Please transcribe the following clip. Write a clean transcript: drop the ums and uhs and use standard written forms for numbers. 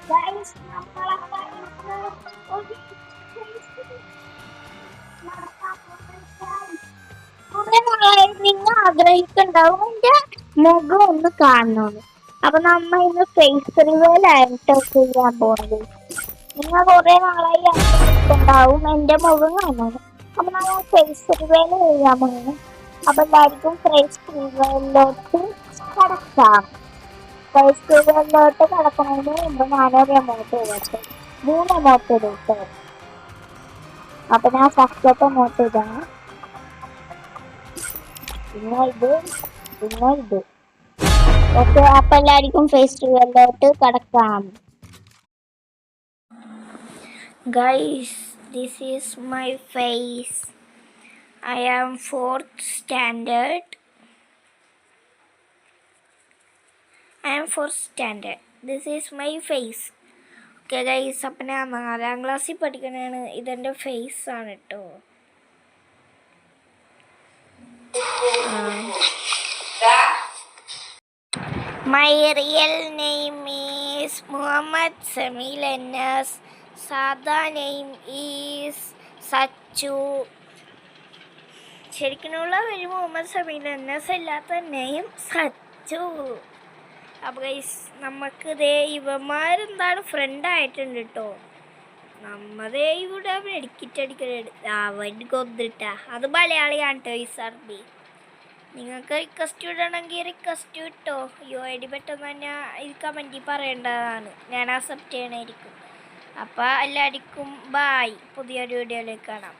Guys, നമ്മളൊക്കെ ഇന്ന് ഒരു കുറെ നാളായി നിങ്ങൾ ആഗ്രഹിക്കുന്നുണ്ടാവും എന്റെ മുഖം ഒന്ന് കാണണം. അപ്പൊ നമ്മ ഇന്ന് ഫേസ് റിവീലായിട്ട് ചെയ്യാൻ പോകുന്നത്. നിങ്ങൾ കുറെ നാളായി ആഗ്രഹിക്കുന്നുണ്ടാവും എന്റെ മുഖം കാണണം. അപ്പൊ നമ്മൾ ഫേസ് റിവീൽ ചെയ്യാൻ പോകുന്നു. അപ്പൊ എല്ലാവർക്കും ഫേസ് റിവീലിലോട്ട് കടക്കാം. ഫേസ് റിവീലിലോട്ട് കടക്കുന്നതിന് മുമ്പ് ഞാനൊരു എമൗണ്ട് ഇടട്ടെ. 3 എമൗണ്ട് ഇടട്ടെ. അപ്പൊ ഞാൻ ഫസ്റ്റത്തെ എമൗണ്ട് ഇതാണ്. പിന്നെ ഇത് ഓക്കെ. അപ്പൊ എല്ലാവർക്കും ഫേസ് റിവീലിലോട്ട് കടക്കാം. Guys, this is my face. I am 4th standard. This is my face. Okay guys, അപ്പം ഞാൻ 4ാം ക്ലാസ്സിൽ പഠിക്കണതാണ്. ഇതെൻ്റെ ഫേസ് ആണ് കേട്ടോ. My real name is Muhammad Samil Anas. സാധാ നെയിം ഈസ് സച്ചു. ശരിക്കുള്ള പേര് മുഹമ്മദ് സമീൽ അന്നസ്, അല്ലാത്ത നെയിം സച്ചു. അപ്പോൾ ഗൈസ്, നമുക്ക് ഇതേ ഇവന്മാരെന്താണ് ഫ്രണ്ടായിട്ടുണ്ട് കേട്ടോ. നമ്മതേ ഇവിടെ അവൻ കൊന്നിട്ടാ. അത് മലയാളിയാണ് കേട്ടോ ഈ സർബി. നിങ്ങൾക്ക് റിക്വസ്റ്റ് ഇടണമെങ്കിൽ റിക്വസ്റ്റ് കിട്ടോ. ഐഡി പെട്ടെന്ന് തന്നെ ഇത് കമൻറ്റിൽ പറയേണ്ടതാണ്. ഞാൻ അക്സെപ്റ്റ് ചെയ്യണമായിരിക്കും. അപ്പോൾ എല്ലാവർക്കും ബായ്. പുതിയൊരു വീഡിയോയിലേക്ക് കാണാം.